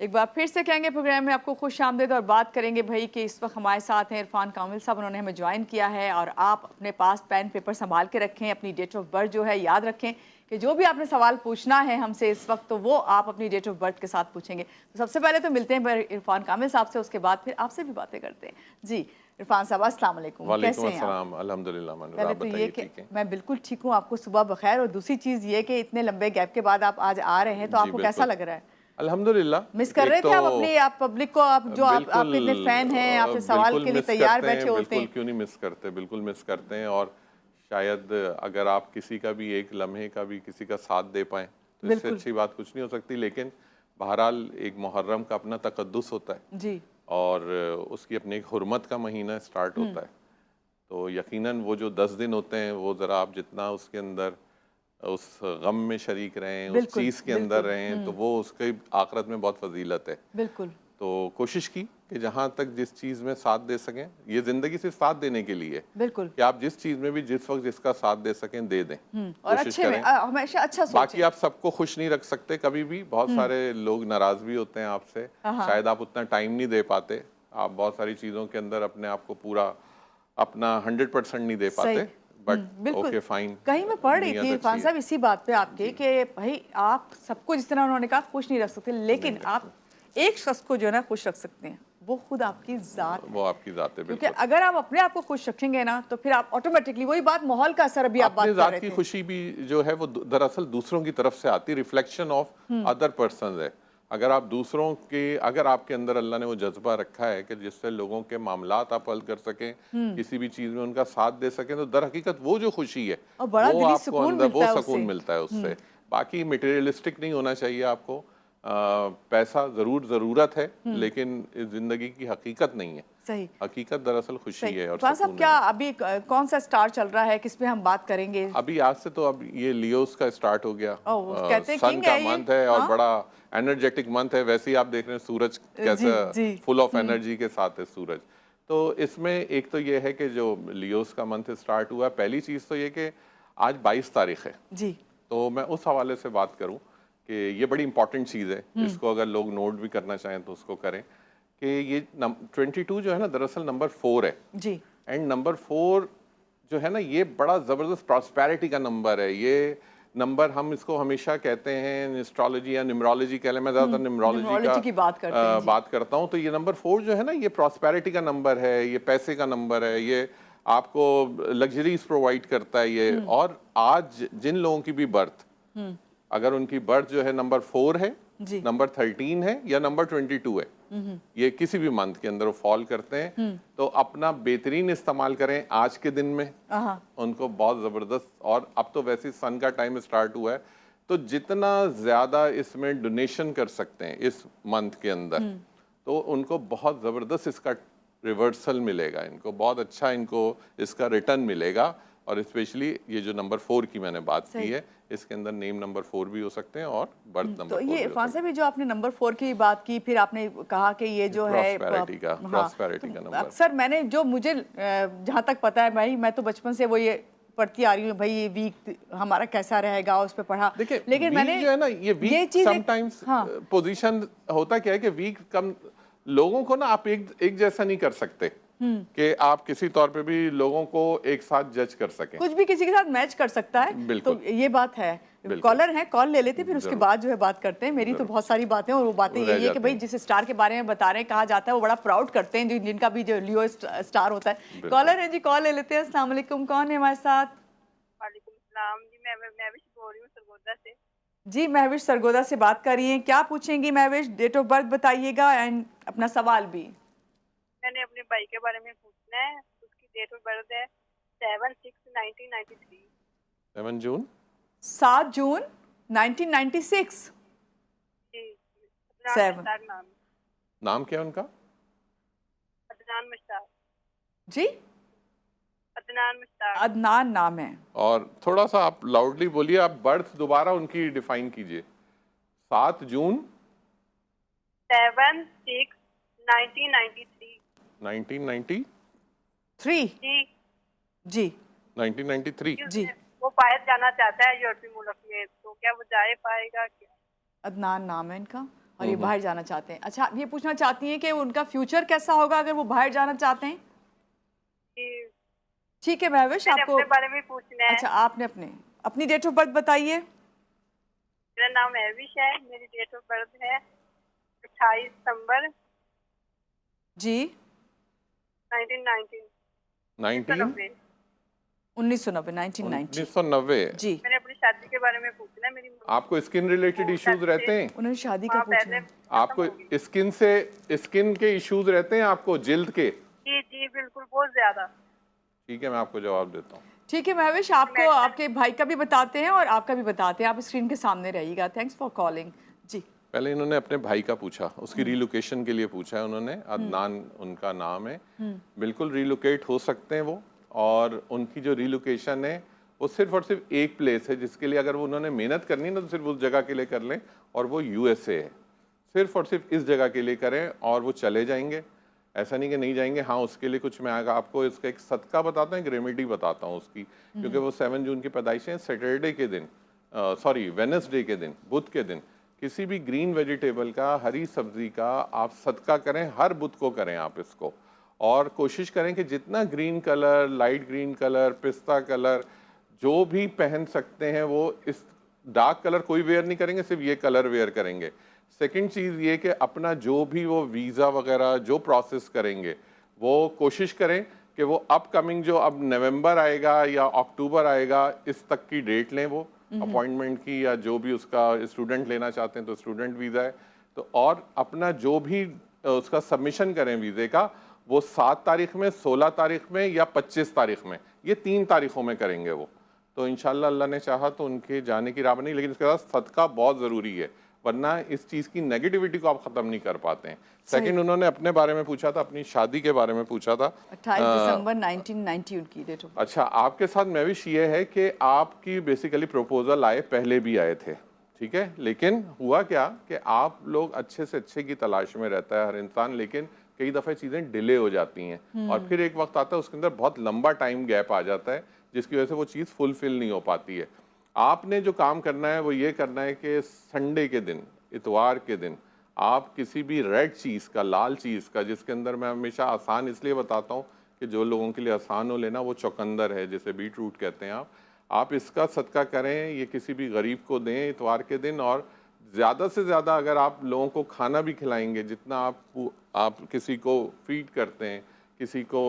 एक बार फिर से कहेंगे प्रोग्राम में आपको खुश आमदीद और बात करेंगे भाई कि इस वक्त हमारे साथ हैं इरफान कामिल साहब, उन्होंने हमें ज्वाइन किया है। और आप अपने पास पेन पेपर संभाल के रखें, अपनी डेट ऑफ बर्थ जो है याद रखें कि जो भी आपने सवाल पूछना है हमसे इस वक्त तो वो आप अपनी डेट ऑफ बर्थ के साथ पूछेंगे। तो सबसे पहले तो मिलते हैं इरफान कामिल साहब से, उसके बाद फिर आपसे भी बातें करते हैं। जी इरफान साहब अस्सलाम वालेकुम, कैसे हैं आप? अल्हम्दुलिल्लाह। पहले तो ये कि मैं बिल्कुल ठीक हूँ, आपको सुबह बखैर। और दूसरी चीज़ ये कि इतने लंबे गैप के बाद आप आज आ रहे हैं तो आपको कैसा लग रहा है? अल्हम्दुलिल्लाह। मिस कर रहे थे आप अपनी आप पब्लिक को, आप जो आपके इतने फैन हैं, आपसे सवाल के लिए तैयार बैठे होते हैं। क्यों नहीं मिस करते, बिल्कुल मिस करते हैं। और शायद अगर आप किसी का भी एक लम्हे का भी किसी का साथ दे पाएँ तो इससे अच्छी बात कुछ नहीं हो सकती। लेकिन बहरहाल एक मुहर्रम का अपना तकद्दुस होता है जी, और उसकी अपनी एक हुर्मत का महीना स्टार्ट होता है। तो यकीनन वो जो 10 दिन होते हैं वो ज़रा आप जितना उसके अंदर उस गम में शरीक रहें, उस चीज़ के अंदर रहें, तो वो उसके आखिरत में बहुत फजीलत है। बिल्कुल। तो कोशिश की कि जहाँ तक जिस चीज़ में साथ दे सकें, ये ज़िंदगी सिर्फ साथ देने के लिए है। बिल्कुल कि आप जिस चीज़ में भी जिस वक्त जिसका साथ दे सकें दे दें, और कोशिश अच्छे में करें। हमेशा अच्छा सोचें। बाकी आप सबको खुश नहीं रख सकते कभी भी, बहुत सारे लोग नाराज़ भी होते हैं आपसे, शायद आप उतना टाइम नहीं दे पाते, आप बहुत सारी चीज़ों के अंदर अपने आप को पूरा अपना 100% नहीं दे पाते। But okay fine. कहीं मैं पढ़ रही थी इरफान साहब इसी बात पे आपके कि भाई आप सबको जिस तरह उन्होंने कहा खुश नहीं रख सकते, लेकिन आप एक शख्स को जो है ना खुश रख सकते हैं, वो खुद आपकी जात है। वो आपकी जात है, क्योंकि अगर आप अपने आप को खुश रखेंगे ना तो फिर आप ऑटोमेटिकली, वही बात माहौल का असर अभी आप बात कर रहे थे, की खुशी भी जो है वो दरअसल दूसरों की तरफ से आती, रिफ्लेक्शन ऑफ अदर पर्सन है। अगर आप दूसरों के, अगर आपके अंदर अल्लाह ने वो जज्बा रखा है कि जिससे लोगों के मामलात आप हल कर सकें, किसी भी चीज़ में उनका साथ दे सकें, तो दर हकीकत वो जो खुशी है वो आपको अंदर वो सुकून मिलता है उससे। बाकी मटेरियलिस्टिक नहीं होना चाहिए आपको। पैसा ज़रूर ज़रूरत है लेकिन इस ज़िंदगी की हकीकत नहीं है। सही हकीकत दरअसल खुशी है और साहब, क्या अभी कौन सा स्टार चल रहा है, किस पे हम बात करेंगे? अभी आज से तो अब ये लियोस का स्टार्ट हो गया। कहते हैं सन का मंथ है और बड़ा एनर्जेटिक मंथ है। वैसे ही आप देख रहे हैं सूरज कैसा फुल ऑफ एनर्जी के साथ है सूरज। तो इसमें एक तो ये है कि जो लियोस का मंथ स्टार्ट हुआ, पहली चीज़ तो ये कि आज 22 तारीख है जी। तो मैं उस हवाले से बात करूं कि ये बड़ी इंपॉर्टेंट चीज़ है, इसको अगर लोग नोट भी करना चाहें तो उसको करें कि ये 22 जो है ना दरअसल नंबर 4 है जी। एंड नंबर 4 जो है ना ये बड़ा ज़बरदस्त प्रॉस्पेरिटी का नंबर है। ये नंबर हम इसको हमेशा कहते हैं एस्ट्रोलॉजी या न्यूमरोलॉजी कह लें, मैं ज़्यादातर न्यूमरोलॉजी की बात करता हूँ। तो ये नंबर 4 जो है ना ये प्रॉस्पेरिटी का नंबर है, ये पैसे का नंबर है, ये आपको लग्जरीज प्रोवाइड करता है ये। और आज जिन लोगों की भी बर्थ, अगर उनकी बर्थ जो है नंबर 4 है, नंबर 13 है या नंबर 22 है, ये किसी भी मंथ के अंदर वो फॉल करते हैं, तो अपना बेहतरीन इस्तेमाल करें आज के दिन में, उनको बहुत ज़बरदस्त। और अब तो वैसे सन का टाइम स्टार्ट हुआ है, तो जितना ज़्यादा इसमें डोनेशन कर सकते हैं इस मंथ के अंदर, तो उनको बहुत ज़बरदस्त इसका रिवर्सल मिलेगा, इनको बहुत अच्छा इनको इसका रिटर्न मिलेगा। और स्पेशली ये जो नंबर 4 की मैंने बात की है, इसके अंदर नेम नंबर 4 भी हो सकते हैं और बर्थ नंबर। तो ये इरफान साहब जो आपने नंबर 4 की बात की, फिर आपने कहा कि ये जो है प्रॉस्पेरिटी का नंबर। अक्सर मैंने जो मुझे जहाँ तक पता है भाई, मैं तो बचपन से वो ये पढ़ती आ रही हूँ भाई, ये वीक हमारा कैसा रहेगा उस पे पढ़ा। देखिए लेकिन मैंने जो है ना ये वीक समटाइम्स पोजीशन होता क्या है कि वीक कम लोगों को ना आप एक जैसा नहीं कर सकते कि आप किसी तौर पे भी लोगों को एक साथ जज कर सकें। कुछ भी किसी के साथ मैच कर सकता है, तो ये बात है। कॉलर है, कॉल ले लेते फिर उसके बाद जो है बात करते हैं। मेरी तो बहुत सारी बातें, और वो बातें यही है कि भाई जिस स्टार के बारे में बता रहे हैं, कहा जाता है वो बड़ा प्राउड करते हैं जिनका भी जो लियो स्टार होता है। कॉलर है जी, कॉल ले लेते हैं। अस्सलाम वालेकुम, कौन है हमारे साथ? वालेकुम सलाम जी, मैं महविश बोल रही हूँ सरगोदा से। जी महविश सरगोदा से बात कर रही हैं, क्या पूछेंगी महविश? डेट ऑफ बर्थ बताइएगा एंड अपना सवाल भी। मैंने अपने भाई के बारे में पूछना है, उसकी डेट ऑफ बर्थ है 7/6/1993। 7 जून 1996 जी। 7 नाम क्या है उनका? अदनान मुश्ताक जी। अदनान मुश्ताक। अदनान नाम है। और थोड़ा सा आप लाउडली बोलिए, आप बर्थ दोबारा उनकी डिफाइन कीजिए। 7 जून 7/6/1993। 1993 जी 1993 जी। वो बाहर जाना चाहता है यूरोपीय मुल्क में, तो क्या वो जा पाएगा क्या? अदनान नाम है इनका। और ये बाहर जाना चाहते हैं। अच्छा, आप ये पूछना चाहती हैं कि उनका फ्यूचर कैसा होगा अगर वो बाहर जाना चाहते हैं? कि ठीक है महविश, मैंने आपको अपने बारे में पूछना है। अच्छा, आपने अपनी डेट ऑफ बर्थ बताइए। मेरा नाम महविश है, मेरी डेट ऑफ बर्थ है 28 सितंबर जी 1990। 1990 1990 जी। मैंने अपनी शादी के बारे में पूछना है। मेरी आपको स्किन रिलेटेड इश्यूज रहते हैं? उन्होंने शादी का हाँ, पूछना पहले है। आपको स्किन के इश्यूज रहते हैं आपको, जिल्द के? जी जी बिल्कुल, बहुत ज्यादा। ठीक है, मैं आपको जवाब देता हूँ। ठीक है महविश, आपको आपके भाई का भी बताते हैं और आपका भी बताते हैं। आप स्क्रीन के सामने रहिएगा। थैंक्स फॉर कॉलिंग जी। पहले इन्होंने अपने भाई का पूछा, उसकी रिलोकेशन के लिए पूछा है उन्होंने। अदनान उनका नाम है। बिल्कुल रिलोकेट हो सकते हैं वो, और उनकी जो रिलोकेशन है वो सिर्फ और सिर्फ एक प्लेस है जिसके लिए अगर वो उन्होंने मेहनत करनी है ना तो सिर्फ उस जगह के लिए कर लें, और वो यूएसए है। सिर्फ और सिर्फ इस जगह के लिए करें और वो चले जाएंगे, ऐसा नहीं कि नहीं जाएंगे। हाँ, उसके लिए कुछ मैं आपको इसका एक सदका बताता हूँ, एक रेमेडी बताता हूँ उसकी, क्योंकि वो 7 जून की पैदाइश है। सैटरडे के दिन, सॉरी वेडनेसडे के दिन, बुध के दिन किसी भी ग्रीन वेजिटेबल का, हरी सब्जी का आप सदका करें। हर बुध को करें आप इसको, और कोशिश करें कि जितना green colour, light green colour, पिस्ता कलर जो भी पहन सकते हैं वो इस डार्क कलर कोई वेयर नहीं करेंगे, सिर्फ ये कलर वेयर करेंगे। सेकंड चीज़ ये कि अपना जो भी वो वीज़ा वगैरह जो प्रोसेस करेंगे वो कोशिश करें कि वो अपकमिंग जो अब नवंबर आएगा या अक्टूबर आएगा इस तक की डेट लें वो अपॉइंटमेंट की, या जो भी उसका स्टूडेंट लेना चाहते हैं तो स्टूडेंट वीज़ा है तो, और अपना जो भी उसका सबमिशन करें वीज़े का वो 7 तारीख में, 16 तारीख में या 25 तारीख में, ये 3 तारीखों में करेंगे वो। तो इंशाल्लाह अल्लाह ने चाहा तो उनके जाने की राह नहीं, लेकिन इसके साथ सदका बहुत ज़रूरी है, वरना इस चीज़ की नेगेटिविटी को आप ख़त्म नहीं कर पाते हैं। सेकंड, उन्होंने अपने बारे में पूछा था, अपनी शादी के बारे में पूछा था। 28 दिसंबर 1990 उनकी डेट ऑफ। अच्छा, आपके साथ मैविश ये है कि आपकी बेसिकली प्रपोजल आए, पहले भी आए थे, ठीक है, लेकिन हुआ क्या कि आप लोग अच्छे से अच्छे की तलाश में रहता है हर इंसान, लेकिन कई दफ़े चीज़ें डिले हो जाती हैं और फिर एक वक्त आता है उसके अंदर बहुत लंबा टाइम गैप आ जाता है जिसकी वजह से वो चीज़ फुलफिल नहीं हो पाती है। आपने जो काम करना है वो ये करना है कि संडे के दिन, इतवार के दिन आप किसी भी रेड चीज़ का, लाल चीज़ का, जिसके अंदर मैं हमेशा आसान इसलिए बताता हूँ कि जो लोगों के लिए आसान हो लेना, वो चुकंदर है जिसे बीट रूट कहते हैं। आप इसका सदका करें, ये किसी भी गरीब को दें इतवार के दिन, और ज़्यादा से ज़्यादा अगर आप लोगों को खाना भी खिलाएंगे, जितना आप किसी को फीड करते हैं, किसी को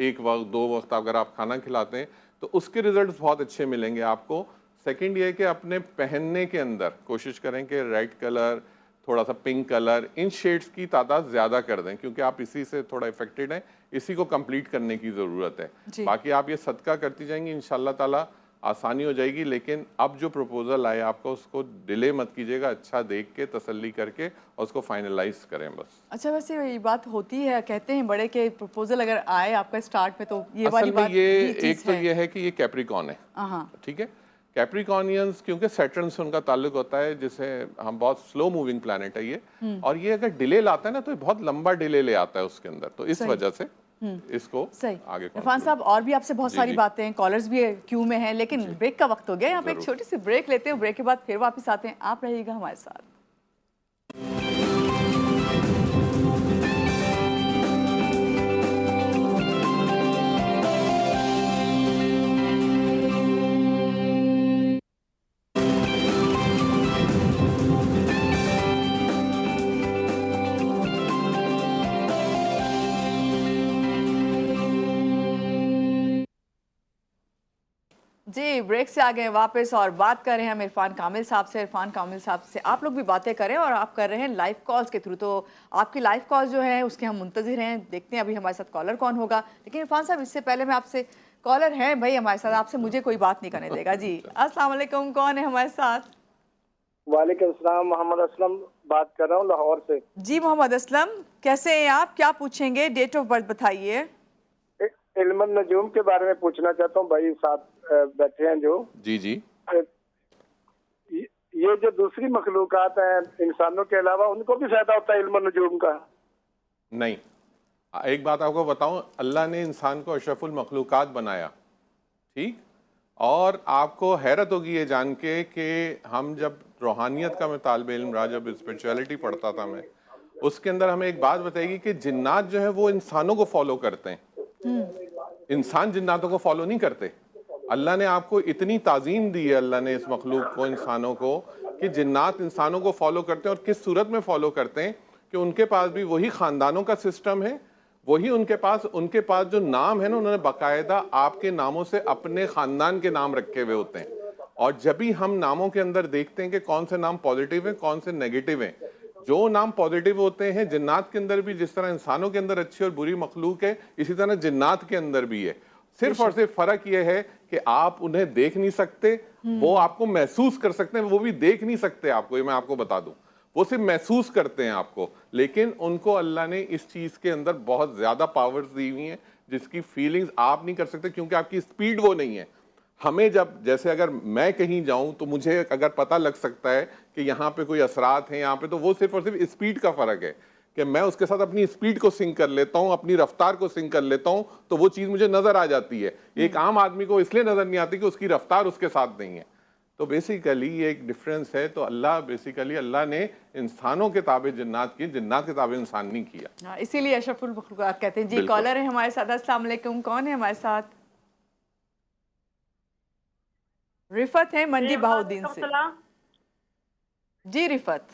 एक वक्त 2 वक्त अगर आप खाना खिलाते हैं तो उसके रिजल्ट्स बहुत अच्छे मिलेंगे आपको। सेकंड ये है कि अपने पहनने के अंदर कोशिश करें कि रेड कलर, थोड़ा सा पिंक कलर, इन शेड्स की तादाद ज़्यादा कर दें, क्योंकि आप इसी से थोड़ा इफेक्टेड हैं, इसी को कंप्लीट करने की ज़रूरत है। बाकी आप ये सदका करती जाएंगी, इंशाल्लाह ताला आसानी हो जाएगी। लेकिन अब जो प्रपोजल आए आपका उसको डिले मत कीजिएगा, अच्छा देख के तसल्ली करके और उसको फाइनलाइज करें बस। अच्छा, वैसे ये बात होती है, कहते हैं बड़े के प्रपोजल अगर आए आपका स्टार्ट में तो ये असल वाली में बात ये चीज़ एक तो ये है कि ये कैप्रिकॉन है, ठीक है। कैप्रिकॉनियंस क्योंकि सैटर्न से उनका ताल्लुक होता है, जिसे हम बहुत स्लो मूविंग प्लैनेट है ये, और ये अगर डिले लाता है ना तो ये बहुत लंबा डिले ले आता है उसके अंदर, तो इस वजह से इसको सही। आगे। इरफान साहब, और भी आपसे बहुत सारी बातें हैं, कॉलर्स भी क्यू में हैं, लेकिन ब्रेक का वक्त हो गया। यहाँ पे एक छोटी सी ब्रेक लेते हैं, ब्रेक के बाद फिर वापस आते हैं। आप रहिएगा हमारे साथ। जी, ब्रेक से आ गए वापस और बात कर रहे हैं हम इरफान कामिल साहब से। इरफान कामिल साहब से आप लोग भी बातें करें, और आप कर रहे हैं लाइव कॉल्स के थ्रू, तो आपकी लाइव कॉल जो है उसके हम मुंतजिर हैं। देखते हैं अभी हमारे साथ कॉलर कौन होगा। लेकिन इरफान साहब, इससे पहले मैं आपसे, कॉलर हैं भाई हमारे साथ, आपसे मुझे कोई बात नहीं करने देगा जी। अस्सलाम वालेकुम, कौन है हमारे साथ? वालेकुम सलाम, मोहम्मद असलम बात कर रहा हूँ लाहौर से। जी मोहम्मद असलम, कैसे हैं आप? क्या पूछेंगे? डेट ऑफ बर्थ बताइए। इल्म नजूम के बारे में पूछना चाहता हूँ, भाई साथ बैठे हैं जो। जी जी। ये जो दूसरी मखलूकात हैं इंसानों के अलावा, उनको भी फायदा होता है इल्म नजूम का? नहीं, एक बात आपको बताऊं, अल्लाह ने इंसान को अशरफुल मखलूकात बनाया, ठीक, और आपको हैरत होगी ये जान के कि हम जब रूहानियत का मैं तालिब इल्म रहा, जब स्पिरिचुअलिटी पढ़ता था मैं, उसके अंदर हमें एक बात बताएगी कि जिन्नात जो है वो इंसानों को फॉलो करते हैं, इंसान जिन्नातों को फॉलो नहीं करते। अल्लाह ने आपको इतनी ताजीम दी है, अल्लाह ने इस मखलूक को, इंसानों को, कि जिन्नात इंसानों को फॉलो करते हैं। और किस सूरत में फॉलो करते हैं कि उनके पास भी वही खानदानों का सिस्टम है, वही उनके पास जो नाम है ना, उन्होंने बाकायदा आपके नामों से अपने खानदान के नाम रखे हुए होते हैं। और जब भी हम नामों के अंदर देखते हैं कि कौन से नाम पॉजिटिव हैं, कौन से नेगेटिव हैं, जो नाम पॉजिटिव होते हैं, जिन्नात के अंदर भी जिस तरह इंसानों के अंदर अच्छी और बुरी मखलूक है, इसी तरह जिन्नात के अंदर भी है। सिर्फ और सिर्फ फर्क यह है कि आप उन्हें देख नहीं सकते, वो आपको महसूस कर सकते हैं, वो भी देख नहीं सकते आपको, ये मैं आपको बता दूं। वो सिर्फ महसूस करते हैं आपको, लेकिन उनको अल्लाह ने इस चीज के अंदर बहुत ज्यादा पावर्स दी हुई हैं जिसकी फीलिंग्स आप नहीं कर सकते, क्योंकि आपकी स्पीड वो नहीं है। हमें जब, जैसे अगर मैं कहीं जाऊं तो मुझे अगर पता लग सकता है कि यहाँ पे कोई असरात हैं यहाँ पे, तो वो सिर्फ और सिर्फ स्पीड का फर्क है कि मैं उसके साथ अपनी स्पीड को सिंक कर लेता हूँ, अपनी रफ्तार को सिंक कर लेता हूँ, तो वो चीज मुझे नजर आ जाती है। एक आम आदमी को इसलिए नजर नहीं आती कि उसकी रफ्तार उसके साथ नहीं है। तो बेसिकली ये एक डिफरेंस है। तो अल्लाह ने इंसानों के ताबे जिन्नात किए, जिन्नात के ताबे इंसान नहीं किया। इसीलिए अशरफुल मखलूकात कहते हैं। जी, कॉलर है हमारे साथ। अस्सलाम वालेकुम, कौन है हमारे साथ? रिफत है मंडी बहाउद्दीन से। जी रिफत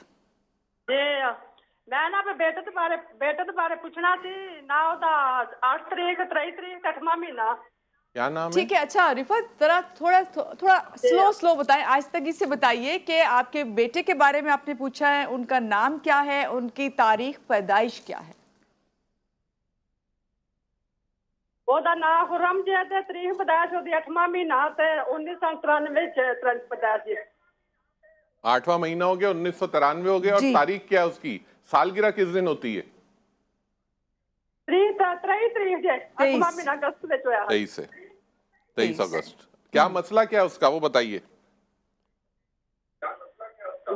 जी, मैं ना बेटे के बारे पूछना थी ना, 8 तरीक 23 तरीक 8वां महीना। क्या नाम है? ठीक है। अच्छा रिफत, जरा थोड़ा स्लो बताएं, आहिस्तगी से बताइए कि आपके बेटे के बारे में आपने पूछा है, उनका नाम क्या है, उनकी तारीख पैदाइश क्या है? ਉਹਦਾ ਨਾਮ ਖੁਰਮ ਜੀ ਤੇ ਤਰੀਕ ਪਦਾਇਸ਼ ਉਹਦੀ 8ਵਾਂ ਮਹੀਨਾ ਤੇ 1993 ਚ ਪਦਾਇਸ਼ ਜੀ। 8वां महीना हो गया, 1993 हो गया। और तारीख क्या है उसकी? सालगिरह किस दिन होती है? 23 तरीक जे 8वां महीना अगस्त ਵਿੱਚ ਹੋਇਆ। 23 अगस्त। क्या मसला क्या है उसका, वो बताइए।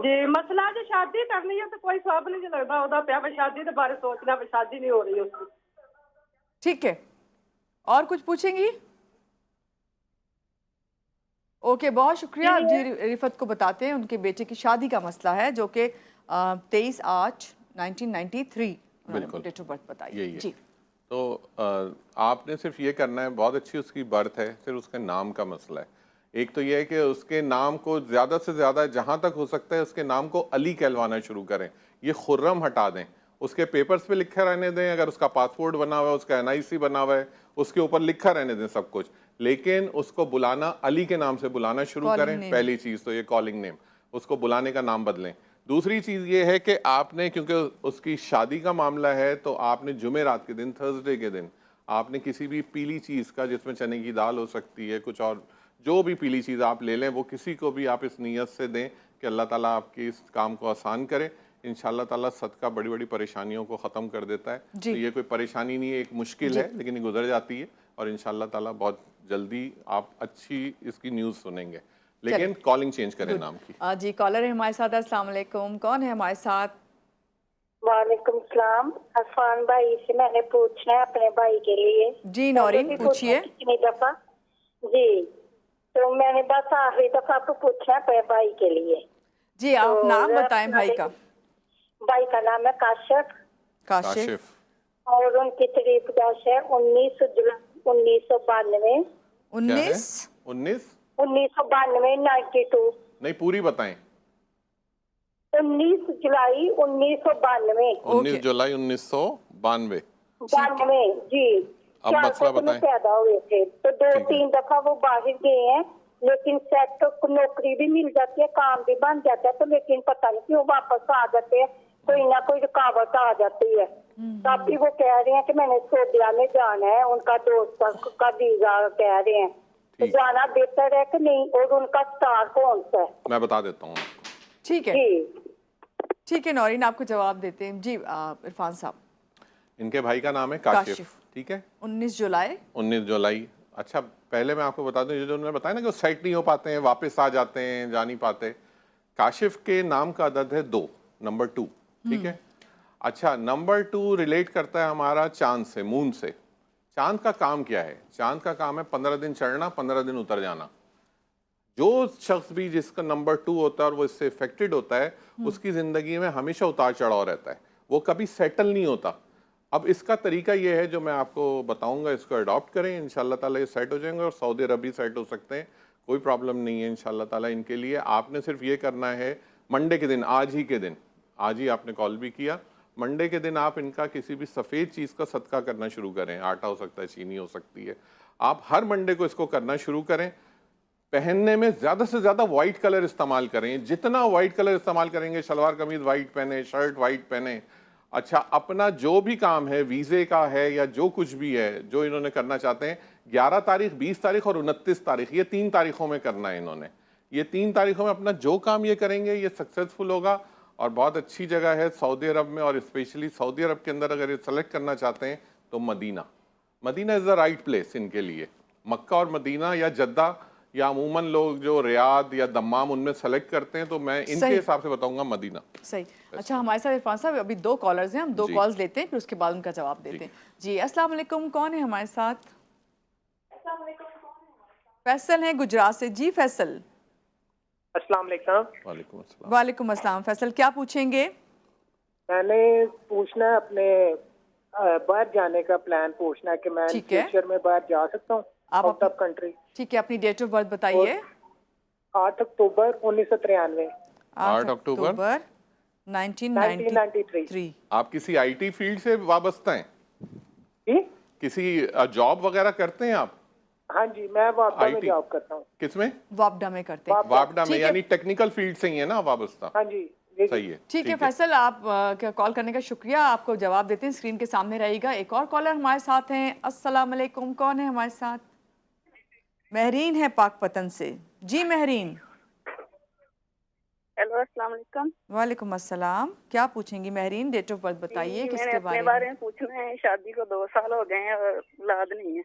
जी मसला जी शादी करनी है तो कोई स्वाब नहीं लगता ਉਹਦਾ ਪਿਆ ਵੇ शादी के बारे सोचना वे शादी नहीं हो रही उसकी। ठीक है, और कुछ पूछेंगी? ओके, बहुत शुक्रिया। जी रिफत को बताते हैं, उनके बेटे की शादी का मसला है जो कि 23 8 1993 डेट ऑफ बर्थ बताइए। जी तो आपने सिर्फ ये करना है, बहुत अच्छी उसकी बर्थ है, सिर्फ उसके नाम का मसला है। एक तो ये है कि उसके नाम को ज़्यादा से ज़्यादा जहाँ तक हो सकता है उसके नाम को अली कहलवाना शुरू करें। ये खुर्रम हटा दें, उसके पेपर्स पे लिखा रहने दें। अगर उसका पासपोर्ट बना हुआ है, उसका NIC बना हुआ है, उसके ऊपर लिखा रहने दें सब कुछ, लेकिन उसको बुलाना अली के नाम से बुलाना शुरू करें। पहली चीज़ तो ये कॉलिंग नेम, उसको बुलाने का नाम बदलें। दूसरी चीज़ ये है कि आपने, क्योंकि उसकी शादी का मामला है, तो आपने जुमेरात के दिन, थर्सडे के दिन, आपने किसी भी पीली चीज़ का, जिसमें चने की दाल हो सकती है, कुछ और जो भी पीली चीज़ आप ले लें, वो किसी को भी आप इस नीयत से दें कि अल्लाह ताला आपकी इस काम को आसान करे। इंशाअल्लाह ताला सदका बड़ी बड़ी परेशानियों को ख़त्म कर देता है। तो ये कोई परेशानी नहीं है, एक मुश्किल है, लेकिन ये गुजर जाती है और इंशाअल्लाह ताला बहुत जल्दी आप अच्छी इसकी न्यूज़ सुनेंगे। लेकिन कॉलिंग चेंज करें नाम की। जी कॉलर है हमारे साथ। अस्सलाम वालेकुम, कौन है हमारे साथ? वालेकुम सलाम। अफान भाई से मैंने पूछना है अपने भाई के लिए। जी नौरीन पूछिए। कितनी दफा जी, तो मैंने बस आखिरी दफा आपको पूछना है अपने भाई के लिए। जी आप नाम बताएं भाई का। भाई का नाम है काशिफ। काशिफ। और उनकी तारीख पैदाइश है 19 जुलाई 1992। 1992। नहीं पूरी बताएं। 19 जुलाई 1992। 19 जुलाई 1992 जी। अब मसला बताएं। पैदा हुए थे तो 2-3 दफा वो बाहर गए हैं, लेकिन सेट नौकरी भी मिल जाती है, काम भी बन जाता है, तो लेकिन पता नहीं क्यों वापस आ जाते हैं, कोई ना कोई रुकावट आ जाती है। तब भी वो कह रहे हैं कि मैंने सऊदीया में जाना है, उनका दोस्त का वीजा कह रहे हैं, तो जाना बेहतर है कि नहीं, और उनका स्टार कौन सा है? मैं बता देता हूँ। ठीक है ठीक है नौरीन, आपको जवाब देते हैं। जी इरफान साहब, इनके भाई का नाम है काशिफ। ठीक है, 19 जुलाई। अच्छा पहले मैं आपको बता दूं, जो उन्होंने बताया ना कि वो सेट नहीं हो पाते हैं, वापस आ जाते हैं, जा नहीं पाते। काशिफ के नाम का अदद है 2, नंबर 2। ठीक है। अच्छा नंबर 2 रिलेट करता है हमारा चांद से, मून से। चांद का काम क्या है? चांद का काम है 15 दिन चढ़ना, 15 दिन उतर जाना। जो शख्स भी जिसका नंबर 2 होता है और वो इससे इफेक्टेड होता है, उसकी ज़िंदगी में हमेशा उतार चढ़ाव रहता है, वो कभी सेटल नहीं होता। अब इसका तरीका ये है जो मैं आपको बताऊंगा, इसको अडॉप्ट करें, इंशाल्लाह ताला ये सेट हो जाएंगे और सऊदी अरब भी सेट हो सकते हैं, कोई प्रॉब्लम नहीं है इंशाल्लाह ताला इनके लिए। आपने सिर्फ ये करना है, मंडे के दिन, आज ही आपने कॉल भी किया, मंडे के दिन आप इनका किसी भी सफ़ेद चीज़ का सदका करना शुरू करें, आटा हो सकता है, चीनी हो सकती है, आप हर मंडे को इसको करना शुरू करें। पहनने में ज़्यादा से ज़्यादा वाइट कलर इस्तेमाल करें, जितना वाइट कलर इस्तेमाल करेंगे, शलवार कमीज वाइट पहने, शर्ट वाइट पहने। अच्छा, अपना जो भी काम है, वीज़े का है या जो कुछ भी है जो इन्होंने करना चाहते हैं, 11 तारीख, 20 तारीख और 29 तारीख, ये 3 तारीखों में करना है इन्होंने। ये 3 तारीखों में अपना जो काम ये करेंगे ये सक्सेसफुल होगा और बहुत अच्छी जगह है सऊदी अरब में। और स्पेशली सऊदी अरब के अंदर अगर ये सेलेक्ट करना चाहते हैं तो Medina is the right place इनके लिए। मक्का और मदीना या जद्दा या अमूमन लोग जो रियाद या दम्माम उनमें सेलेक्ट करते हैं, तो मैं इनके हिसाब से बताऊंगा मदीना। सही। अच्छा, हमारे साथ इरफान साहब अभी 2 कॉलर्स हैं, हम 2 कॉल्स लेते हैं फिर उसके बाद उनका जवाब देते हैं। जी, अस्सलाम वालेकुम, कौन है हमारे साथ? फैसल हैं गुजरात से। जी फैसल। अस्सलाम वालेकुम। वालेकुम अस्सलाम। वालेकुम अस्सलाम। फैसल क्या पूछेंगे? मैंने पूछना है अपने बाहर जाने का प्लान पूछना है कि मैं फ्यूचर में बाहर जा सकता हूँ आउट ऑफ कंट्री। ठीक है, अपनी डेट ऑफ बर्थ बताइए। 8 अक्टूबर 1993। 8 अक्टूबर 1993। आप किसी आईटी फील्ड से वाबस्ता हैं? जी? किसी जॉब वगैरह करते हैं आप? हाँ जी, मैं वापडा में जॉब करता हूँ। किसमें? वापडा में करते हैं। वापडा में, यानी टेक्निकल फील्ड से ही है ना वाबस्ता? हाँ जी। सही है। ठीक है फैसल, आप कॉल करने का शुक्रिया। आपको जवाब देते हैं, स्क्रीन के सामने रहेगा। एक और कॉलर हमारे साथ हैं। अस्सलाम वालेकुम, कौन है हमारे साथ? महरीन है पाकपतन से। जी महरीन। हेलो, अस्सलाम वालेकुम। वालेकुम अस्सलाम। क्या पूछेंगी महरीन? डेट ऑफ बर्थ बताइए किसके बारे में पूछना है। शादी को 2 साल हो गए हैं और औलाद नहीं है।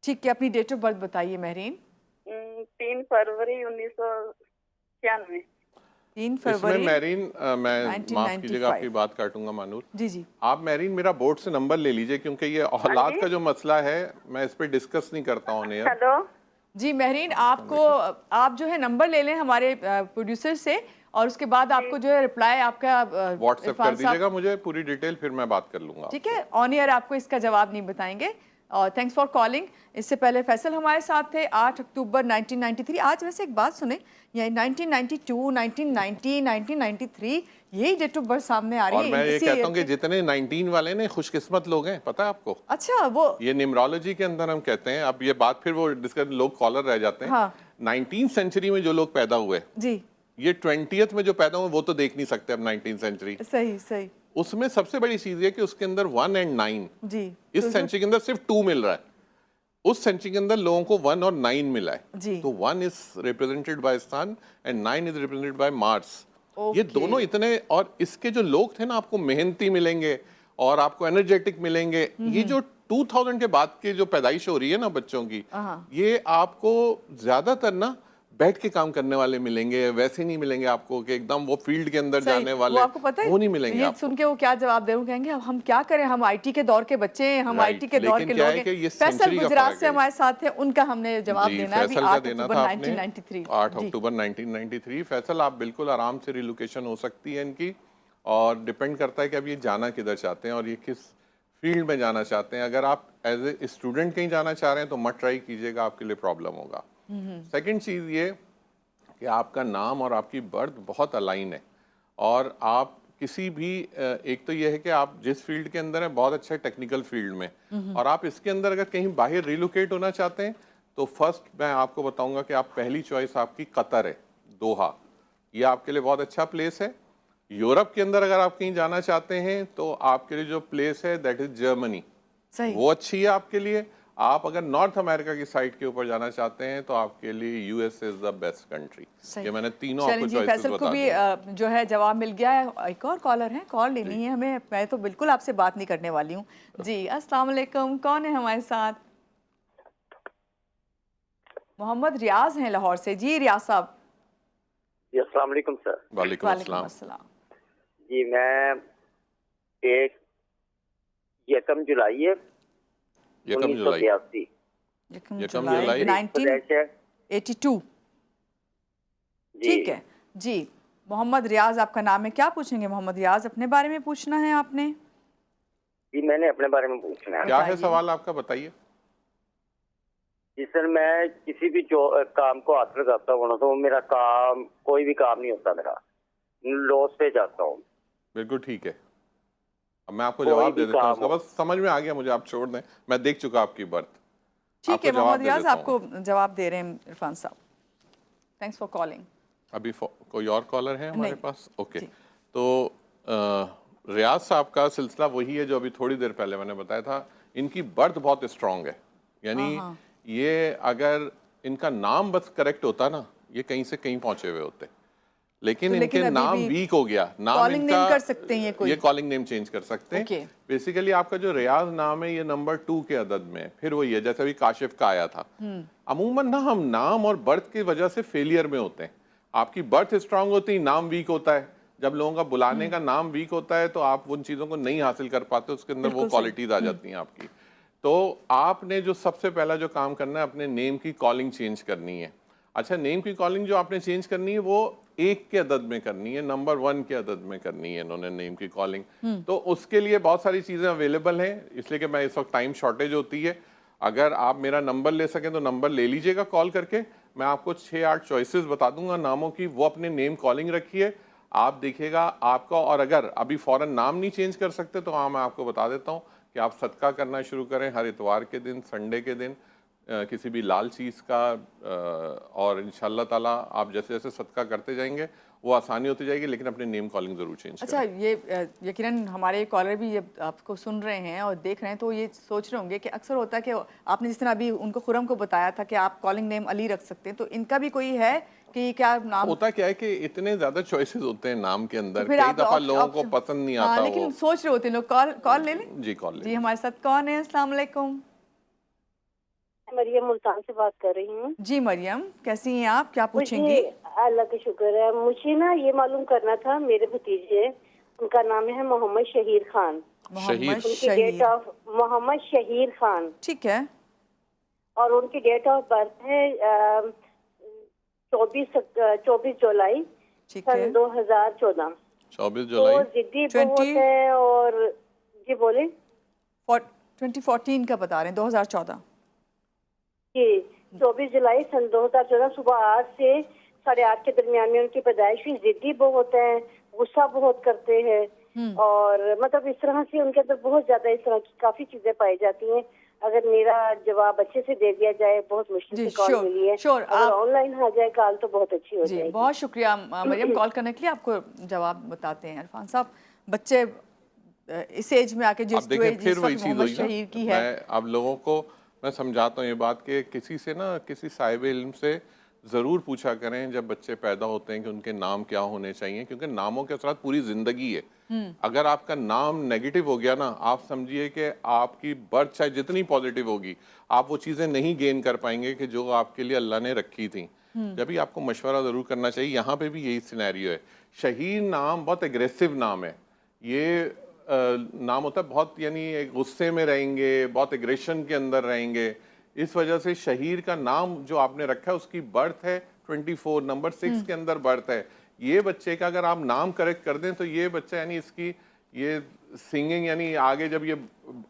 ठीक है, अपनी डेट ऑफ बर्थ बताइए महरीन। 3 फरवरी 1996। 3 फरवरी। महरीन, मैं माफ कीजिएगा आपकी बात काटूंगा मानूर। जी। आप महरीन मेरा बोर्ड से नंबर ले लीजिए, क्योंकि ये औलाद का जो मसला है मैं इस पे डिस्कस नहीं करता हूँ। हेलो जी महरीन, आप जो है नंबर ले लें हमारे प्रोड्यूसर से और उसके बाद आपको जो है रिप्लाई आपका व्हाट्सएप कर दीजिएगा मुझे पूरी डिटेल, फिर मैं बात कर लूंगा। ठीक है, ऑन एयर आपको इसका जवाब नहीं बताएंगे। और थैंक्स फॉर कॉलिंग। इससे पहले फैसल हमारे साथ थे। 8 अक्टूबर 1993। आज वैसे एक बात सुने, ये 1992, 1990, 1993 यही डेट ऑफ बर्थ सामने आ रही है। और मैं ये कहता हूँ कि जितने 19 वाले ने खुशकिस्मत लोग हैं, पता है आपको? अच्छा, वो ये न्यूमरोलॉजी के अंदर हम कहते हैं। अब ये बात फिर वो डिस्कस, लोग कॉलर रह जाते हैं। हाँ। 19th सेंचुरी में जो लोग पैदा हुए जी, ये 20th में जो पैदा हुए वो तो देख नहीं सकते अब 19th सेंचुरी। सही। उसमें सबसे बड़ी चीज ये कि उसके अंदर 1 और 9 जी, इस सेंचुरी के अंदर सिर्फ 2 मिल रहा है। उस सेंचुरी के अंदर लोगों को 1 और 9 मिला है जी। तो 1 is represented by sun and 9 is represented by Mars. ये दोनों इतने, और इसके जो लोग थे ना, आपको मेहनती मिलेंगे और आपको एनर्जेटिक मिलेंगे। ये जो 2000 के बाद की जो पैदाइश हो रही है ना बच्चों की, ये आपको ज्यादातर ना बैठ के काम करने वाले मिलेंगे, वैसे नहीं मिलेंगे आपको कि एकदम वो फील्ड के अंदर जाने वाले, वो आपको पता है, वो नहीं मिलेंगे। ये सुन के वो क्या जवाब दे रहे हैं, कहेंगे अब हम क्या करें, हम आईटी के दौर के बच्चे हैं, हम आईटी के दौर के लोग हैं। फैसल गुजरात से हमारे साथ है, उनका हमने जवाब देना है। 8 अक्टूबर 1993। फैसल, आप बिल्कुल आराम से रिलोकेशन हो सकती है इनकी, और डिपेंड करता है कि अब ये जाना किधर चाहते हैं और ये किस फील्ड में जाना चाहते हैं। अगर आप एज ए स्टूडेंट कहीं जाना चाह रहे हैं तो मत ट्राई कीजिएगा, आपके लिए प्रॉब्लम होगा। सेकंड चीज़ ये कि आपका नाम और आपकी बर्थ बहुत अलाइन है, और आप किसी भी, एक तो ये है कि आप जिस फील्ड के अंदर हैं बहुत अच्छा टेक्निकल फील्ड में, और आप इसके अंदर अगर कहीं बाहर रिलोकेट होना चाहते हैं तो फर्स्ट मैं आपको बताऊंगा कि आप पहली चॉइस आपकी कतर है, दोहा। ये आपके लिए बहुत अच्छा प्लेस है। यूरोप के अंदर अगर आप कहीं जाना चाहते हैं तो आपके लिए जो प्लेस है दैट इज जर्मनी, वो अच्छी है आपके लिए। आप अगर नॉर्थ अमेरिका की साइड के ऊपर जाना चाहते हैं तो आपके लिए US is the best country. ये मैंने तीनों आपको चॉइसेस बता दी। को भी जो है जवाब मिल गया है। एक और कॉलर है, कॉल लेनी है हमें, मैं तो बिल्कुल आपसे बात नहीं करने वाली हूँ। जी अस्सलाम वालेकुम, कौन है हमारे साथ? मोहम्मद रियाज हैं लाहौर से। जी रियाज साहब। जी अस्सलाम वालेकुम सर। वालेकुम अस्सलाम। जी मैं 1 जुलाई है 1982। 1982। ठीक है जी। मोहम्मद रियाज आपका नाम है, क्या पूछेंगे मोहम्मद रियाज? अपने बारे में पूछना है आपने? जी मैंने अपने बारे में पूछना है। क्या है सवाल आपका, बताइए। जी सर, मैं किसी भी काम को हाथ लगाता हूँ ना, तो मेरा काम कोई भी काम नहीं होता, मेरा लॉस पे जाता हूँ। बिल्कुल ठीक है, अब मैं आपको जवाब दे देता हूँ उसका, बस समझ में आ गया मुझे, आप छोड़ दें, मैं देख चुका आपकी बर्थ। ठीक है मोहम्मद रियाज, आपको जवाब दे रहे हैं इरफान साहब। Thanks for calling. अभी कोई और कॉलर है हमारे पास? ओके, तो रियाज साहब का सिलसिला वही है जो अभी थोड़ी देर पहले मैंने बताया था। इनकी बर्थ बहुत स्ट्रांग है, यानी ये अगर इनका नाम बस करेक्ट होता ना, ये कहीं से कहीं पहुंचे हुए होते, लेकिन इनके नाम वीक हो गया। नाम इनका कर सकते हैं ये कॉलिंग नेम चेंज कर सकते हैं। बेसिकली आपका जो रियाज नाम है ये नंबर 2 के अदद में, फिर वही है जैसे अभी काशिफ का आया था। अमूमन ना हम नाम और बर्थ की वजह से फेलियर में होते हैं। आपकी बर्थ स्ट्रांग होती है, नाम वीक होता है। जब लोगों का बुलाने का नाम वीक होता है तो आप उन चीजों को नहीं हासिल कर पाते, उसके अंदर वो क्वालिटीज आ जाती हैं आपकी। तो आपने जो सबसे पहला जो काम करना है, अपने नेम की कॉलिंग चेंज करनी है। अच्छा, नेम की कॉलिंग जो आपने चेंज करनी है वो 1 के अदद में करनी है, नंबर 1 के अदद में करनी है इन्होंने नेम की कॉलिंग। तो उसके लिए बहुत सारी चीजें अवेलेबल हैं, इसलिए कि मैं इस वक्त टाइम शॉर्टेज होती है। अगर आप मेरा नंबर ले सकें तो नंबर ले लीजिएगा कॉल करके। मैं आपको 6-8 चॉइसेस बता दूंगा नामों की, वो अपने नेम कॉलिंग रखिए, आप देखिएगा आपका। और अगर अभी फौरन नाम नहीं चेंज कर सकते तो हाँ, मैं आपको बता देता हूँ कि आप सदका करना शुरू करें हर इतवार के दिन, संडे के दिन, किसी भी लाल चीज़ का, और इंशाल्लाह ताला आप जैसे जैसे सदका करते जाएंगे वो आसानी होती जाएगी, लेकिन अपने नेम कॉलिंग ज़रूर चेंज करें। अच्छा, ये यकीनन हमारे कॉलर भी ये आपको सुन रहे हैं और देख रहे हैं, तो ये सोच रहे होंगे कि अक्सर होता है कि आपने जिस तरह अभी उनको खुरम को बताया था कि आप कॉलिंग नेम अली रख सकते हैं, तो इनका भी कोई है कि क्या नाम? होता क्या है कि इतने ज्यादा चॉइसेस होते हैं नाम के अंदर, कई दफा लोगों को पसंद नहीं आता। लेकिन सोच रहे होते हैं लोग। कॉल ले लें जी, कॉल ले जी। हमारे साथ कौन है? अस्सलाम वालेकुम। मरियम मुल्तान से बात कर रही हूँ। जी मरियम, कैसी हैं आप, क्या पूछेंगी? अल्लाह का शुक्र है। मुझे ना ये मालूम करना था, मेरे भतीजे, उनका नाम है मोहम्मद शहीर खान। मोहम्मद शहीर खान, ठीक है। और उनकी डेट ऑफ बर्थ है 24 जुलाई सन 2014। 24 जुलाई। तो जिद्दी बहुत है। और जी बोले। 2014 का बता रहे हैं, 2014 जी। 24 जुलाई सन 2014 सुबह 8 से 8:30 के दरमियान में उनकी पैदाइश हुई। जिद्दी बहुत है, गुस्सा बहुत करते हैं, और मतलब इस तरह से उनके अंदर बहुत ज्यादा इस तरह की काफी चीजें पाई जाती हैं। अगर मेरा जवाब अच्छे से दे दिया जाए, बहुत मुश्किल से कॉल मिली है, अगर ऑनलाइन आ जाए कॉल तो बहुत अच्छी हो जाएगी। बहुत शुक्रिया मरियम कॉल करने के लिए। आपको जवाब बताते हैं इरफान साहब। बच्चे इस एज में आके जिस मोहम्मद शहीर की है, आप लोगों को मैं समझाता हूँ ये बात कि किसी से ना, किसी साहिब इल्म से ज़रूर पूछा करें जब बच्चे पैदा होते हैं कि उनके नाम क्या होने चाहिए, क्योंकि नामों के असर पूरी ज़िंदगी है। अगर आपका नाम नेगेटिव हो गया ना, आप समझिए कि आपकी बर्थ चाहे जितनी पॉजिटिव होगी, आप वो चीज़ें नहीं गेन कर पाएंगे कि जो आपके लिए अल्लाह ने रखी थी। जब भी आपको मशवरा ज़रूर करना चाहिए। यहाँ पे भी यही सिनेरियो है। शहीर नाम बहुत एग्रेसिव नाम है। ये नाम होता है बहुत, यानी गुस्से में रहेंगे, बहुत एग्रेशन के अंदर रहेंगे। इस वजह से शहीर का नाम जो आपने रखा है उसकी बर्थ है 24 नंबर 6 के अंदर बर्थ है। ये बच्चे का अगर आप नाम करेक्ट कर दें तो ये बच्चा, यानी इसकी ये सिंगिंग, यानी आगे जब ये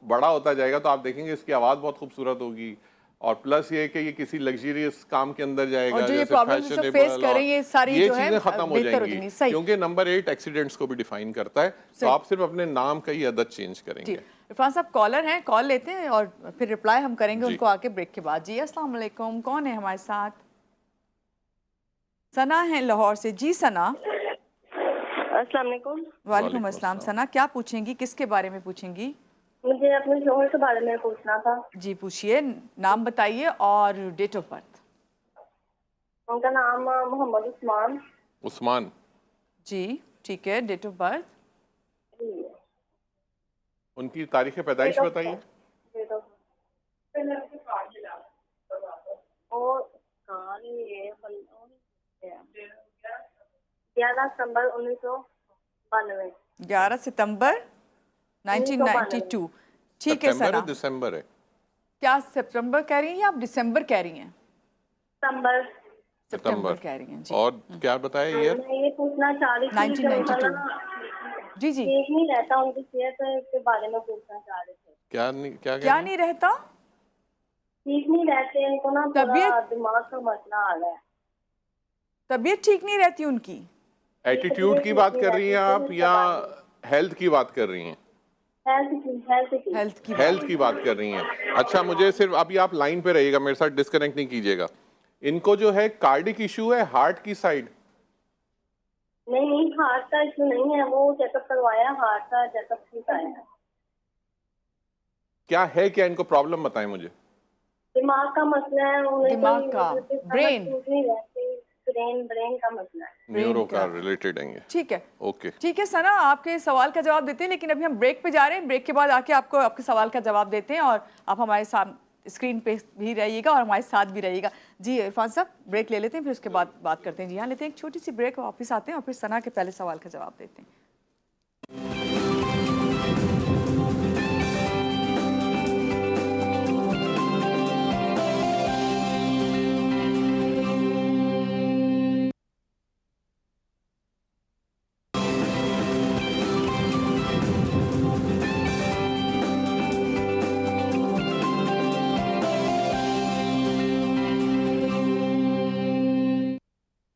बड़ा होता जाएगा तो आप देखेंगे इसकी आवाज़ बहुत खूबसूरत होगी। और प्लस ये कि ये किसी लग्जरियस काम के अंदर जाएगा, और जो ये प्रॉब्लम्स फेस करें, ये सारी ये जो है चीजें खत्म हो जाएंगी, क्योंकि नंबर 8 एक्सीडेंट्स को भी डिफाइन करता है। तो आप सिर्फ अपने नाम का ही आदत चेंज करेंगे। इरफान साहब कॉलर हैं, कॉल लेते हैं और फिर रिप्लाई हम करेंगे उनको आके ब्रेक के बाद। जी अस्सलाम वालेकुम, कौन है हमारे साथ? सना है लाहौर से। जी सना। अस्सलाम वालेकुम। वालेकुम अस्सलाम। सना, क्या पूछेंगी, किसके बारे में पूछेंगी? मुझे अपने शोहर के बारे में पूछना था। जी पूछिए, नाम बताइए और डेट ऑफ बर्थ। उनका नाम मोहम्मद उस्मान। उस्मान जी ठीक है। Date of birth? उनकी तारीख पैदाइश बताइए। 11 सितंबर 1992। 11 सितंबर 1992। ठीक है सना। दिसंबर है? क्या सितंबर कह रही हैं या आप दिसंबर कह रही हैं? सितंबर। सितंबर कह रही हैं जी। और क्या बताया ईयर? मैं ये पूछना चाह रही थी कि 1992। उनका ना जी जी। ठीक नहीं रहता, उनकी सेहत के बारे में पूछना चाह रहे थे। क्या नहीं, क्या क्या नहीं रहता? ठीक नहीं रहते, इनको ना थोड़ा तबीयत दिमाग का मसला आ रहा है। तबीयत ठीक नहीं रहती उनकी? एटीट्यूड की बात कर रही हैं आप या हेल्थ की बात कर रही हैं? हेल्थ की बात कर रही हैं। अच्छा, मुझे सिर्फ अभी आप लाइन पे रहिएगा, मेरे साथ डिस्कनेक्ट नहीं कीजिएगा। इनको जो है कार्डिक इशू है हार्ट की साइड? नहीं, हार्ट का इशू नहीं है, वो चेकअप करवाया, हार्ट का चेकअप ठीक आया। क्या है, क्या इनको प्रॉब्लम बताएं मुझे। दिमाग का मसला है, दिमाग का, ब्रेन ब्रेन का मसला है, न्यूरो का रिलेटेड है। ठीक है, ओके ठीक है सना, आपके सवाल का जवाब देते हैं, लेकिन अभी हम ब्रेक पे जा रहे हैं। ब्रेक के बाद आके आपको आपके सवाल का जवाब देते हैं और आप हमारे साथ स्क्रीन पे भी रहिएगा और हमारे साथ भी रहिएगा। जी इरफान साहब, ब्रेक ले लेते हैं, फिर उसके बाद बात करते हैं। जी हाँ, लेते हैं एक छोटी सी ब्रेक, वापस आते हैं और फिर सना के पहले सवाल का जवाब देते हैं।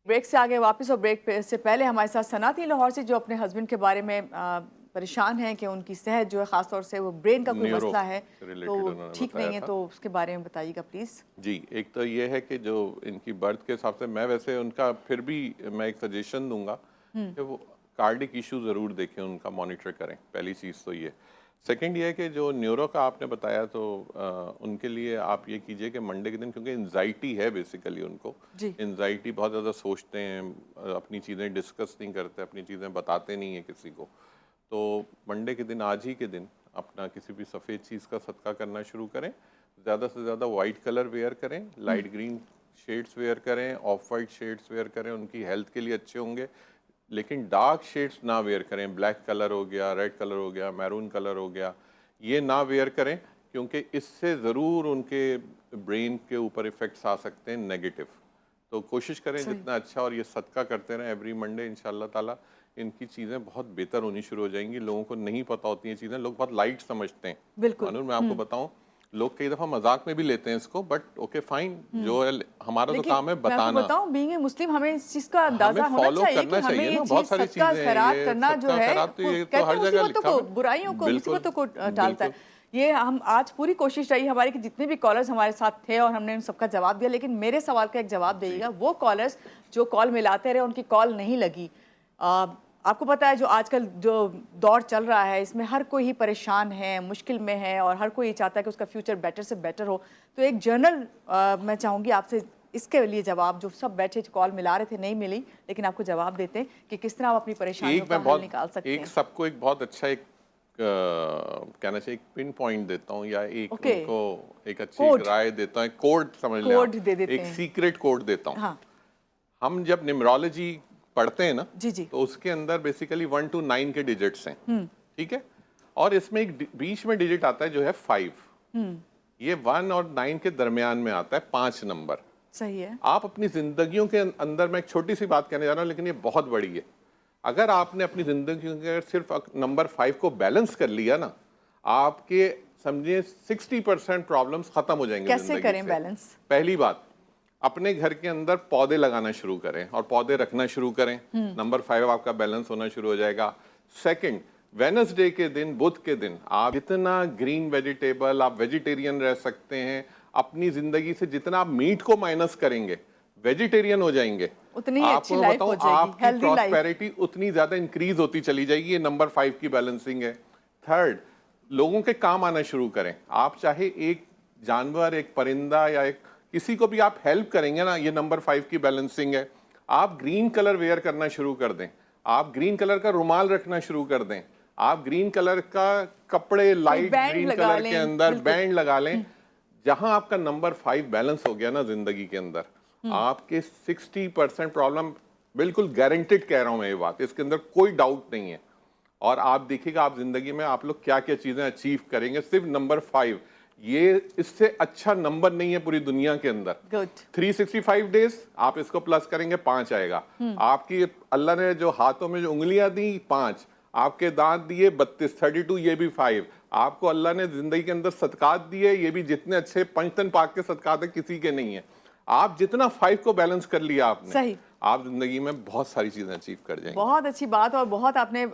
ब्रेक से आगे वापस, और ब्रेक से पहले हमारे साथ सना थी लाहौर से, जो अपने हस्बैंड के बारे में परेशान है कि उनकी सेहत जो है, ख़ासतौर से वो ब्रेन का कोई मसला है, तो ठीक नहीं है, तो उसके बारे में बताइएगा प्लीज़। जी, एक तो ये है कि जो इनकी बर्थ के हिसाब से, मैं वैसे उनका फिर भी मैं एक सजेशन दूंगा कि वो कार्डिक इशू ज़रूर देखें, उनका मॉनिटर करें, पहली चीज़ तो ये। सेकंड ये है कि जो न्यूरो का आपने बताया, तो उनके लिए आप ये कीजिए कि मंडे के दिन, क्योंकि एंजाइटी है बेसिकली उनको, एंजाइटी बहुत ज़्यादा सोचते हैं, अपनी चीज़ें डिस्कस नहीं करते, अपनी चीज़ें बताते नहीं हैं किसी को, तो मंडे के दिन, आज ही के दिन अपना किसी भी सफ़ेद चीज़ का सदका करना शुरू करें। ज़्यादा से ज़्यादा वाइट कलर वेयर करें, लाइट ग्रीन शेड्स वेयर करें, ऑफ वाइट शेड्स वेयर करें, उनकी हेल्थ के लिए अच्छे होंगे। लेकिन डार्क शेड्स ना वेयर करें, ब्लैक कलर हो गया, रेड कलर हो गया, मैरून कलर हो गया, ये ना वेयर करें, क्योंकि इससे ज़रूर उनके ब्रेन के ऊपर इफ़ेक्ट्स आ सकते हैं नेगेटिव। तो कोशिश करें जितना अच्छा, और ये सदका करते रहें एवरी मंडे, इंशाल्लाह ताला इनकी चीज़ें बहुत बेहतर होनी शुरू हो जाएंगी। लोगों को नहीं पता होती हैं चीज़ें, लोग बहुत लाइट समझते हैं। बिल्कुल, मैं आपको बताऊं, लोग कई दफा मजाक में भी लेते हैं इसको, बट ओके फाइन, जो है हमारा तो काम है बताना। बताऊं, बीइंग ए मुस्लिम हमें इस चीज का अंदाजा होना चाहिए कि हमें ये बहुत सारी चीजें खैरात करना जो है, तो हर जगह लिखा है, बुराइयों को, मुसीबतों को टालता है। ये हम आज पूरी कोशिश रही हमारी कि जितने भी कॉलर्स हमारे साथ थे और हमने उन सबका जवाब दिया, लेकिन मेरे सवाल का एक जवाब देगा वो कॉलर्स जो कॉल मिलाते रहे, उनकी कॉल नहीं लगी। आपको पता है जो आजकल जो दौर चल रहा है, इसमें हर कोई ही परेशान है, मुश्किल में है, और हर कोई चाहता है कि उसका फ्यूचर बेटर से बेटर हो। तो एक जर्नल मैं चाहूँगी आपसे इसके लिए जवाब, जो सब बैठे कॉल मिला रहे थे नहीं मिली, लेकिन आपको जवाब देते हैं कि किस तरह आप अपनी परेशानियों का हल निकाल सकते हैं। सबको एक बहुत अच्छा एक कहना चाहिए, एक पिन पॉइंट देता हूँ, या एक उनको एक अच्छी राय देता हूँ, कोड समझ लें, एक सीक्रेट कोड देता हूँ। हम जब न्यूमरोलॉजी पढ़ते हैं ना, जी, तो उसके अंदर बेसिकली 1 to 9 के डिजिट्स हैं, ठीक है, और इसमें एक बीच में डिजिट आता है जो है 5। ये 1 और 9 के दरमियान में आता है 5 नंबर। सही है। आप अपनी जिंदगियों के अंदर, मैं एक छोटी सी बात कहने जा रहा हूँ, लेकिन ये बहुत बड़ी है। अगर आपने अपनी जिंदगी के सिर्फ नंबर 5 को बैलेंस कर लिया ना, आपके समझिए 60% प्रॉब्लम्स खत्म हो जाएंगे। कैसे करें बैलेंस? पहली बात, अपने घर के अंदर पौधे लगाना शुरू करें और पौधे रखना शुरू करें। नंबर 5 आपका बैलेंस होना शुरू हो जाएगा। सेकंड, वेडनेसडे के दिन, बुध के दिन, आप जितना ग्रीन वेजिटेबल, आप वेजिटेरियन रह सकते हैं। अपनी जिंदगी से जितना आप मीट को माइनस करेंगे, वेजिटेरियन हो जाएंगे, उतनी अच्छी लाइफ हो जाएगी, आपकी प्रॉस्पेरिटी उतनी ज्यादा इंक्रीज होती चली जाएगी। ये नंबर 5 की बैलेंसिंग है। थर्ड, लोगों के काम आना शुरू करें। आप चाहे एक जानवर, एक परिंदा, या एक किसी को भी आप हेल्प करेंगे ना, ये नंबर 5 की बैलेंसिंग है। आप ग्रीन कलर वेयर करना शुरू कर दें, आप ग्रीन कलर का रुमाल रखना शुरू कर दें, आप ग्रीन कलर का कपड़े, लाइट ग्रीन कलर के अंदर बैंड लगा लें। जहां आपका नंबर 5 बैलेंस हो गया ना जिंदगी के अंदर, आपके 60% प्रॉब्लम, बिल्कुल गारंटेड कह रहा हूं मैं ये बात, इसके अंदर कोई डाउट नहीं है। और आप देखिएगा आप जिंदगी में आप लोग क्या क्या चीजें अचीव करेंगे सिर्फ नंबर 5। ये इससे अच्छा नंबर नहीं है पूरी दुनिया के अंदर। गुड। 365 डेज आप इसको प्लस करेंगे 5 आएगा। आपकी अल्लाह ने जो हाथों में जो उंगलियां दी 5, आपके दांत दिए 32, 32 ये भी 5, आपको अल्लाह ने जिंदगी के अंदर सदकात दिए, ये भी जितने अच्छे पंचतन पाक के सदकात है किसी के नहीं है। आप जितना 5 को बैलेंस कर लिया आपने, सही, आप जिंदगी में बहुत सारी चीजें अचीव कर जाएंगे। बहुत अच्छी बात, और बहुत आपने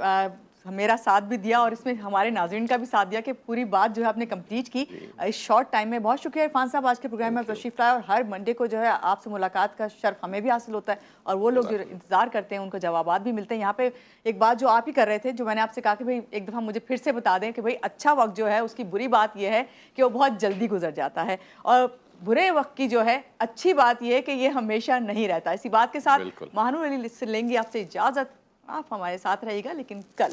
मेरा साथ भी दिया और इसमें हमारे नाज़रीन का भी साथ दिया कि पूरी बात जो है आपने कंप्लीट की इस शॉर्ट टाइम में। बहुत शुक्रिया इरफान साहब, आज के प्रोग्राम में तशरीफ लाए, और हर मंडे को जो है आपसे मुलाकात का शर्फ हमें भी हासिल होता है, और वो लोग जो इंतजार करते हैं उनको जवाबात भी मिलते हैं। यहाँ पे एक बात जो आप ही कर रहे थे, जो मैंने आपसे कहा कि भाई एक दफ़ा मुझे फिर से बता दें कि भाई अच्छा वक्त जो है उसकी बुरी बात यह है कि वो बहुत जल्दी गुजर जाता है, और बुरे वक्त की जो है अच्छी बात यह है कि ये हमेशा नहीं रहता। इसी बात के साथ महानूर अली से लेंगे आपसे इजाज़त। आप हमारे साथ रहिएगा, लेकिन कल।